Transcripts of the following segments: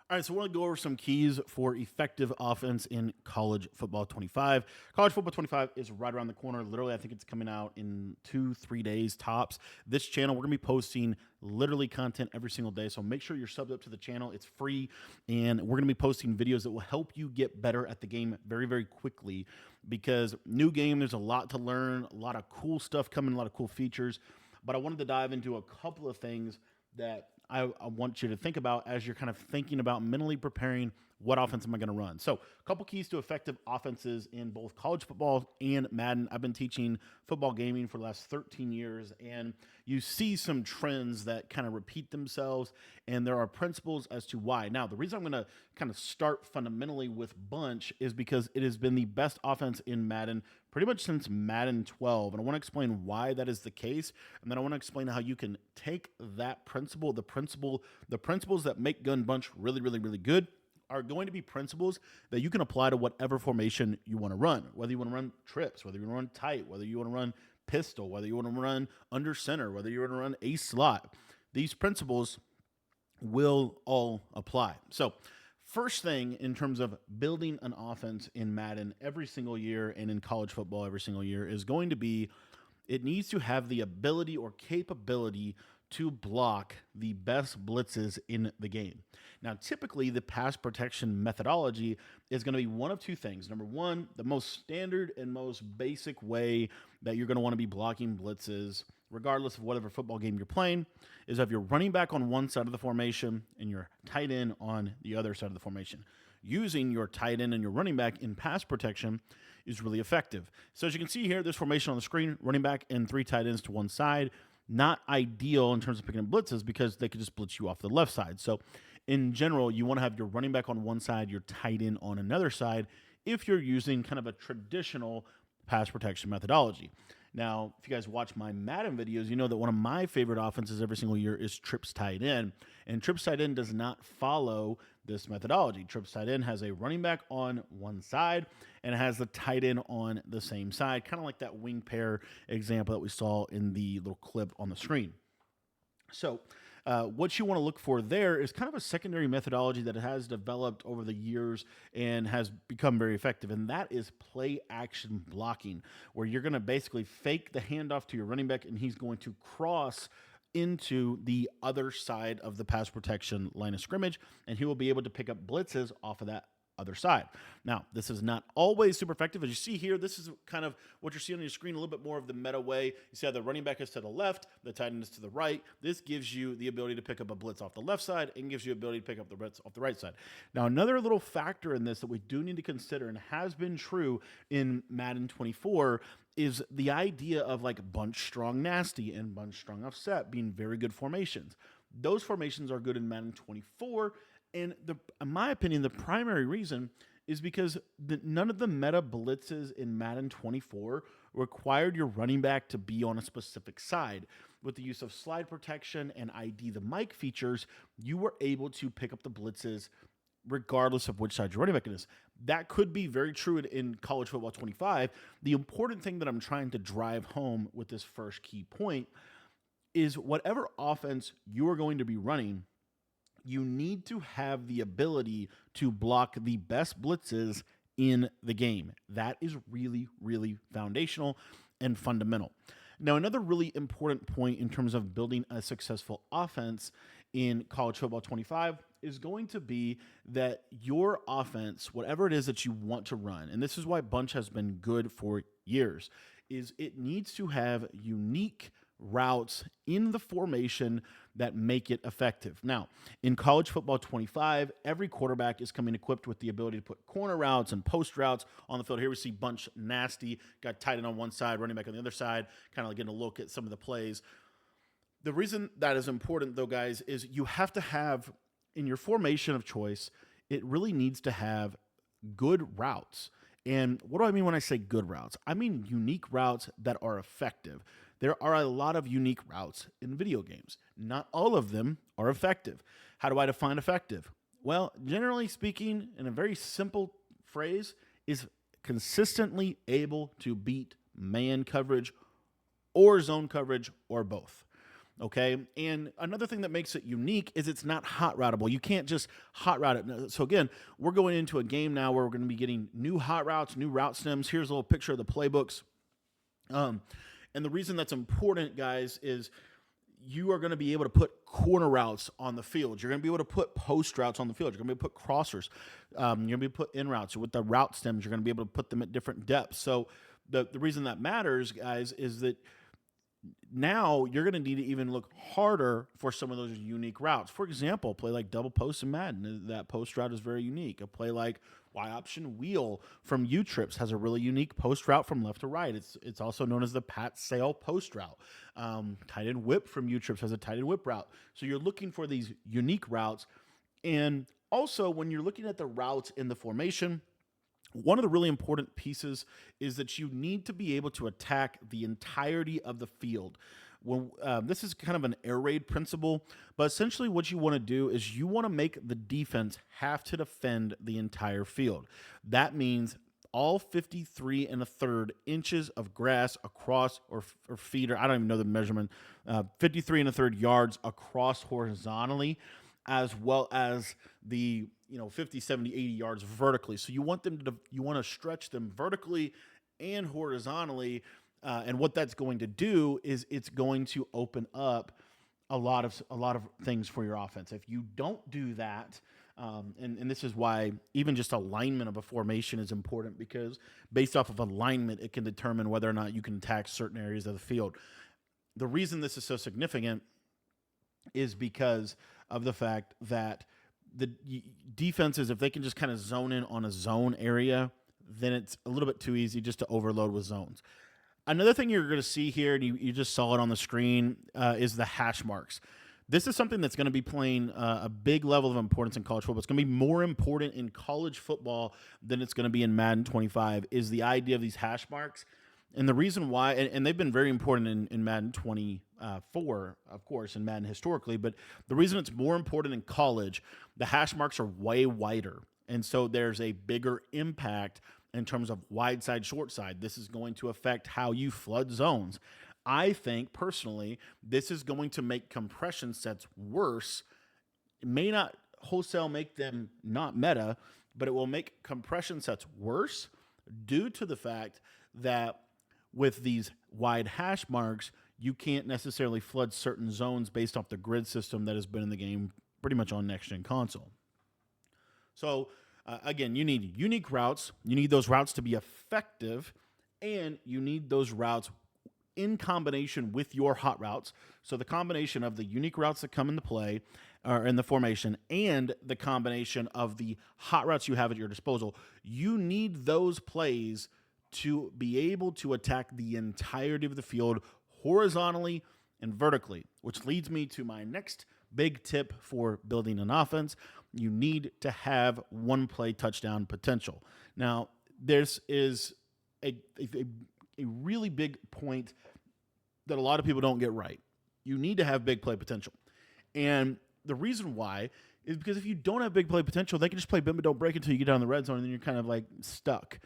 All right, so I want to go over some keys for effective offense in college football 25. College football 25 is right around the corner. Literally, I think it's coming out in 2, 3 days tops. This channel, we're going to be posting literally content every single day. So make sure you're subbed up to the channel. It's free, and we're going to be posting videos that will help you get better at the game very, very quickly because new game, there's a lot to learn, a lot of cool stuff coming, a lot of cool features. But I wanted to dive into a couple of things that I want you to think about as you're kind of thinking about mentally preparing what offense am I going to run. So, a couple keys to effective offenses in both college football and Madden. I've been teaching football gaming for the last 13 years, and you see some trends that kind of repeat themselves, and there are principles as to why. Now, the reason I'm going to kind of start fundamentally with Bunch is because it has been the best offense in Madden pretty much since Madden 12. And I want to explain why that is the case. And then I want to explain how you can take that principle, the principles that make Gun Bunch really, really, really good are going to be principles that you can apply to whatever formation you want to run, whether you want to run trips, whether you want to run tight, whether you want to run pistol, whether you want to run under center, whether you want to run a slot. These principles will all apply. So, first thing in terms of building an offense in Madden every single year and in college football every single year is going to be it needs to have the ability or capability to block the best blitzes in the game. Now, typically, the pass protection methodology is going to be one of two things. Number one, the most standard and most basic way that you're going to want to be blocking blitzes, regardless of whatever football game you're playing, is have your running back on one side of the formation and your tight end on the other side of the formation. Using your tight end and your running back in pass protection is really effective. So as you can see here, this formation on the screen, running back and 3 tight ends to one side, not ideal in terms of picking up blitzes because they could just blitz you off the left side. So in general, you want to have your running back on one side, your tight end on another side if you're using kind of a traditional pass protection methodology. Now, if you guys watch my Madden videos, you know that one of my favorite offenses every single year is Trips tight end. And Trips tight end does not follow this methodology. Trips tight end has a running back on one side and it has the tight end on the same side, kind of like that wing pair example that we saw in the little clip on the screen. So, what you want to look for there is kind of a secondary methodology that has developed over the years and has become very effective, and that is play action blocking, where you're going to basically fake the handoff to your running back, and he's going to cross into the other side of the pass protection line of scrimmage, and he will be able to pick up blitzes off of that other side. Now, this is not always super effective. As you see here, this is kind of what you're seeing on your screen, a little bit more of the meta way. You see how the running back is to the left, the tight end is to the right. This gives you the ability to pick up a blitz off the left side and gives you the ability to pick up the blitz off the right side. Now, another little factor in this that we do need to consider and has been true in Madden 24 is the idea of like bunch strong nasty and bunch strong offset being very good formations. Those formations are good in Madden 24. And in my opinion, the primary reason is because none of the meta blitzes in Madden 24 required your running back to be on a specific side. With the use of slide protection and ID the Mike features, you were able to pick up the blitzes regardless of which side your running back is. That could be very true in college football 25. The important thing that I'm trying to drive home with this first key point is whatever offense you are going to be running, you need to have the ability to block the best blitzes in the game. That is really, really foundational and fundamental. Now, another really important point in terms of building a successful offense in college football 25 is going to be that your offense, whatever it is that you want to run, and this is why Bunch has been good for years, is it needs to have unique routes in the formation that make it effective. Now, in college football 25, every quarterback is coming equipped with the ability to put corner routes and post routes on the field. Here we see Bunch nasty, got tight end on one side, running back on the other side, kind of like getting a look at some of the plays. The reason that is important, though, guys, is you have to have, in your formation of choice, it really needs to have good routes. And what do I mean when I say good routes? I mean unique routes that are effective. There are a lot of unique routes in video games. Not all of them are effective. How do I define effective? Well, generally speaking, in a very simple phrase, is consistently able to beat man coverage or zone coverage or both. Okay. And another thing that makes it unique is it's not hot routable. You can't just hot route it. So again, we're going into a game now where we're going to be getting new hot routes, new route stems. Here's a little picture of the playbooks. And the reason that's important, guys, is you are going to be able to put corner routes on the field. You're going to be able to put post routes on the field. You're going to be able to put crossers. You're going to be able to put in routes. With the route stems, you're going to be able to put them at different depths. So the reason that matters, guys, is that now you're going to need to even look harder for some of those unique routes. For example, a play like double post in Madden, that post route is very unique. A play like Y option wheel from U-Trips has a really unique post route from left to right. It's also known as the Pat Sale post route. Tight end whip from U-Trips has a tight end whip route. So you're looking for these unique routes. And also when you're looking at the routes in the formation, one of the really important pieces is that you need to be able to attack the entirety of the field. When, this is kind of an air raid principle, but essentially what you want to do is you want to make the defense have to defend the entire field. That means all 53 and a third inches of grass across or feet, or I don't even know the measurement, 53 and a third yards across horizontally, as well as the 50, 70, 80 yards vertically. So you want to stretch them vertically and horizontally. And what that's going to do is it's going to open up a lot of things for your offense. If you don't do that, and this is why even just alignment of a formation is important, because based off of alignment, it can determine whether or not you can attack certain areas of the field. The reason this is so significant is because of the fact that the defenses, if they can just kind of zone in on a zone area, then it's a little bit too easy just to overload with zones. Another thing you're going to see here, and you just saw it on the screen, is the hash marks. This is something that's going to be playing a big level of importance in college football. It's going to be more important in college football than it's going to be in Madden 25, is the idea of these hash marks. And the reason why, and they've been very important in Madden 24, of course, in Madden historically, but the reason it's more important in college, the hash marks are way wider. And so there's a bigger impact in terms of wide side, short side. This is going to affect how you flood zones. I think, personally, this is going to make compression sets worse. It may not wholesale make them not meta, but it will make compression sets worse due to the fact that with these wide hash marks, you can't necessarily flood certain zones based off the grid system that has been in the game pretty much on next-gen console. So, again, you need unique routes. You need those routes to be effective, and you need those routes in combination with your hot routes. So the combination of the unique routes that come into play or in the formation and the combination of the hot routes you have at your disposal, you need those plays to be able to attack the entirety of the field horizontally and vertically, which leads me to my next big tip for building an offense. You need to have one play touchdown potential. Now, this is a really big point that a lot of people don't get right. You need to have big play potential. And the reason why is because if you don't have big play potential, they can just play bend but don't break until you get down the red zone, and then you're kind of like stuck.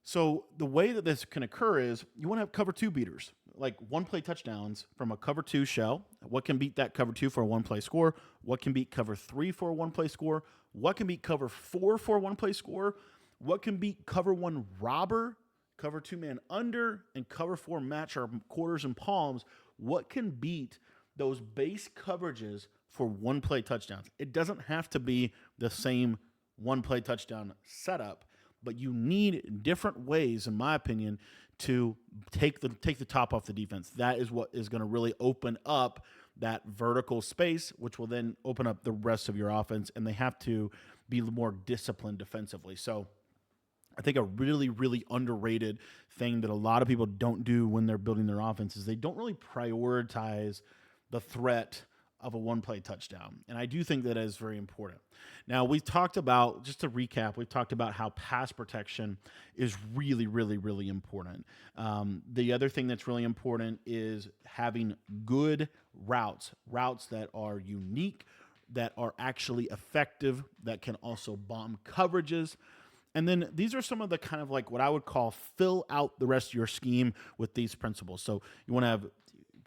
So the way that this can occur is you want to have cover two beaters, like one play touchdowns from a cover two shell. What can beat that cover two for a one play score? What can beat cover three for a one play score? What can beat cover four for a one play score? What can beat cover one robber, cover two man under, and cover four match our quarters and palms? What can beat those base coverages for one play touchdowns? It doesn't have to be the same one play touchdown setup, but you need different ways, in my opinion, to take the top off the defense. That is what is going to really open up that vertical space, which will then open up the rest of your offense, and they have to be more disciplined defensively. So I think a really, really underrated thing that a lot of people don't do when they're building their offense is they don't really prioritize the threat of a one-play touchdown. And I do think that is very important. Now, we've talked about, just to recap, we've talked about how pass protection is really, really, really important. The other thing that's really important is having good routes that are unique, that are actually effective, that can also bomb coverages. And then these are some of the kind of like what I would call fill out the rest of your scheme with these principles. So you want to have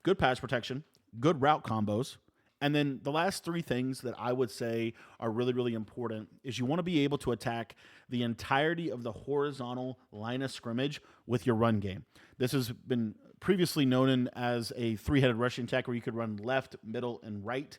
good pass protection. good route combos. And then the last three things that I would say are really, really important is you want to be able to attack the entirety of the horizontal line of scrimmage with your run game. This has been previously known as a three-headed rushing attack where you could run left, middle, and right.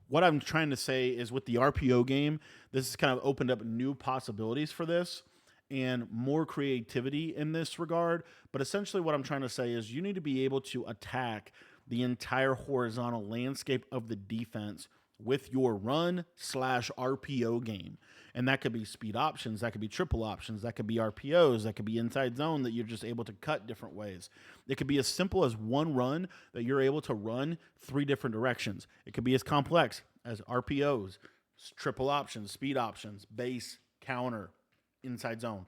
What I'm trying to say is with the RPO game, this has kind of opened up new possibilities for this and more creativity in this regard. But essentially what I'm trying to say is you need to be able to attack the entire horizontal landscape of the defense with your run/RPO game. And that could be speed options, that could be triple options, that could be RPOs, that could be inside zone that you're just able to cut different ways. It could be as simple as one run that you're able to run three different directions. It could be as complex as RPOs, triple options, speed options, base, counter, inside zone.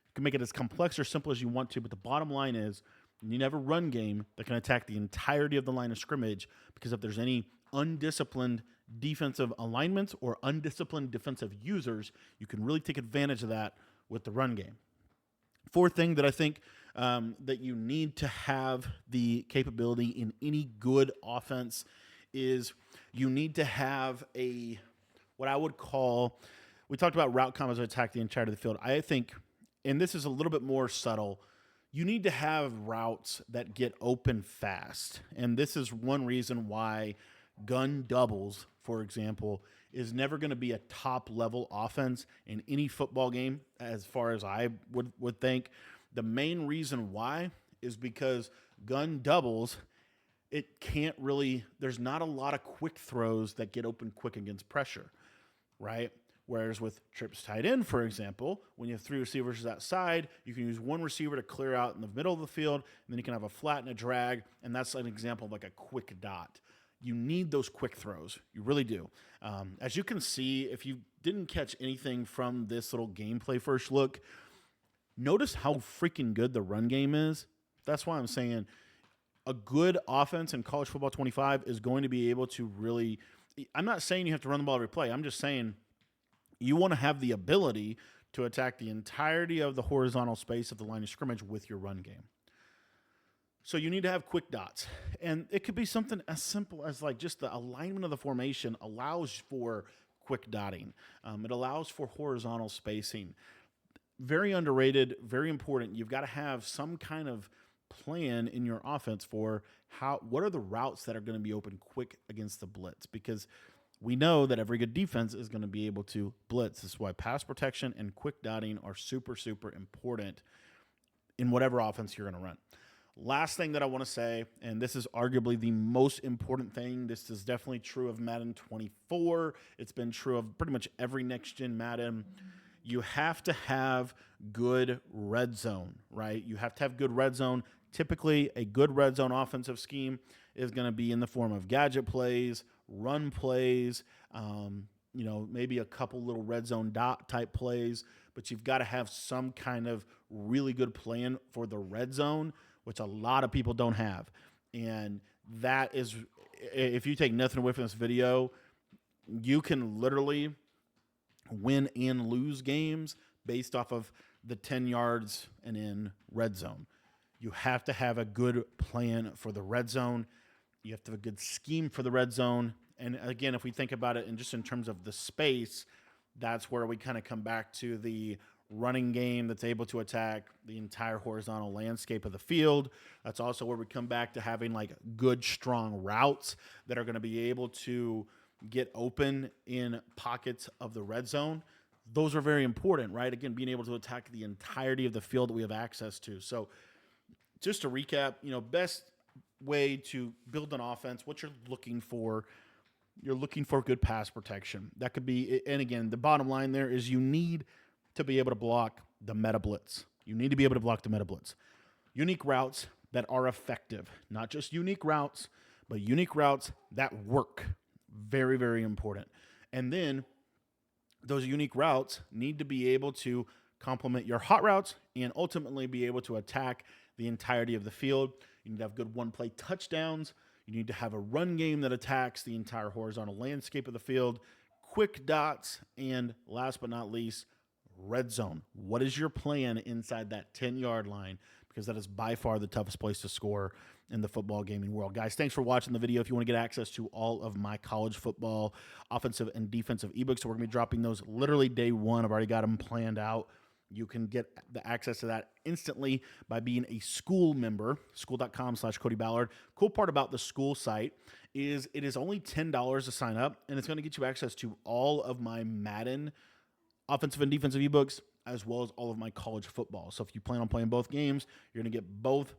You can make it as complex or simple as you want to, but the bottom line is you need to have a run game that can attack the entirety of the line of scrimmage, because if there's any undisciplined defensive alignments or undisciplined defensive users, you can really take advantage of that with the run game. Fourth thing that I think that you need to have the capability in any good offense is you need to have what I would call, we talked about route combos that attack the entirety of the field. I think, and this is a little bit more subtle, you need to have routes that get open fast. And this is one reason why gun doubles, for example, is never going to be a top-level offense in any football game, as far as I would think. The main reason why is because gun doubles, it can't really, there's not a lot of quick throws that get open quick against pressure, right? Whereas with trips tight end, for example, when you have three receivers outside, you can use one receiver to clear out in the middle of the field, and then you can have a flat and a drag, and that's an example of like a quick dot. You need those quick throws. You really do. As you can see, if you didn't catch anything from this little gameplay first look, notice how freaking good the run game is. That's why I'm saying a good offense in college football 25 is going to be able to really, I'm not saying you have to run the ball every play. I'm just saying you want to have the ability to attack the entirety of the horizontal space of the line of scrimmage with your run game. So you need to have quick dots. And it could be something as simple as like just the alignment of the formation allows for quick dotting. It allows for horizontal spacing. Very underrated, very important. You've got to have some kind of plan in your offense for what are the routes that are going to be open quick against the blitz, because we know that every good defense is going to be able to blitz. This is why pass protection and quick dotting are super, super important in whatever offense you're going to run. Last thing that I want to say, and this is arguably the most important thing, this is definitely true of Madden 24. It's been true of pretty much every next-gen Madden. You have to have good red zone, right? You have to have good red zone. Typically, a good red zone offensive scheme is going to be in the form of gadget plays, run plays, maybe a couple little red zone dot type plays, but you've got to have some kind of really good plan for the red zone, which a lot of people don't have. And that is, if you take nothing away from this video, you can literally win and lose games based off of the 10 yards and in red zone. You have to have a good plan for the red zone. You have to have a good scheme for the red zone. And again, if we think about it in terms of the space, that's where we kind of come back to the running game that's able to attack the entire horizontal landscape of the field. That's also where we come back to having like good, strong routes that are going to be able to get open in pockets of the red zone. Those are very important, right? Again, being able to attack the entirety of the field that we have access to. So just to recap, best way to build an offense, what you're looking for good pass protection. That could be, and again, the bottom line there is you need to be able to block the meta blitz. You need to be able to block the meta blitz. Unique routes that are effective, not just unique routes, but unique routes that work. Very, very important. And then those unique routes need to be able to complement your hot routes and ultimately be able to attack the entirety of the field. You need to have good one-play touchdowns. You need to have a run game that attacks the entire horizontal landscape of the field, quick dots, and last but not least, red zone. What is your plan inside that 10-yard line? because that is by far the toughest place to score in the football gaming world. Guys, thanks for watching the video. If you want to get access to all of my college football offensive and defensive ebooks, so we're going to be dropping those literally day one. I've already got them planned out. You can get the access to that instantly by being a school member, school.com/Cody Ballard. Cool part about the school site is it is only $10 to sign up, and it's going to get you access to all of my Madden offensive and defensive ebooks, as well as all of my college football. So if you plan on playing both games, you're going to get both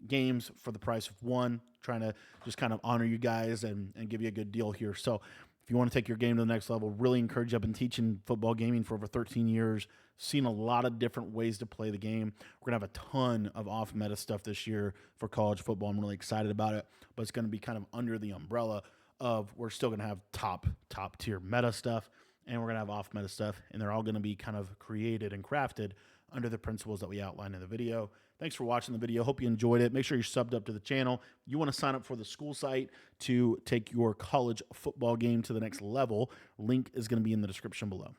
games for the price of one, trying to just kind of honor you guys and give you a good deal here. So if you want to take your game to the next level, really encourage you. I've been teaching football gaming for over 13 years, seen a lot of different ways to play the game. We're going to have a ton of off-meta stuff this year for college football. I'm really excited about it, but it's going to be kind of under the umbrella of we're still going to have top-tier meta stuff, and we're going to have off-meta stuff, and they're all going to be kind of created and crafted under the principles that we outlined in the video. Thanks for watching the video. Hope you enjoyed it. Make sure you're subbed up to the channel. You want to sign up for the school site to take your college football game to the next level. Link is going to be in the description below.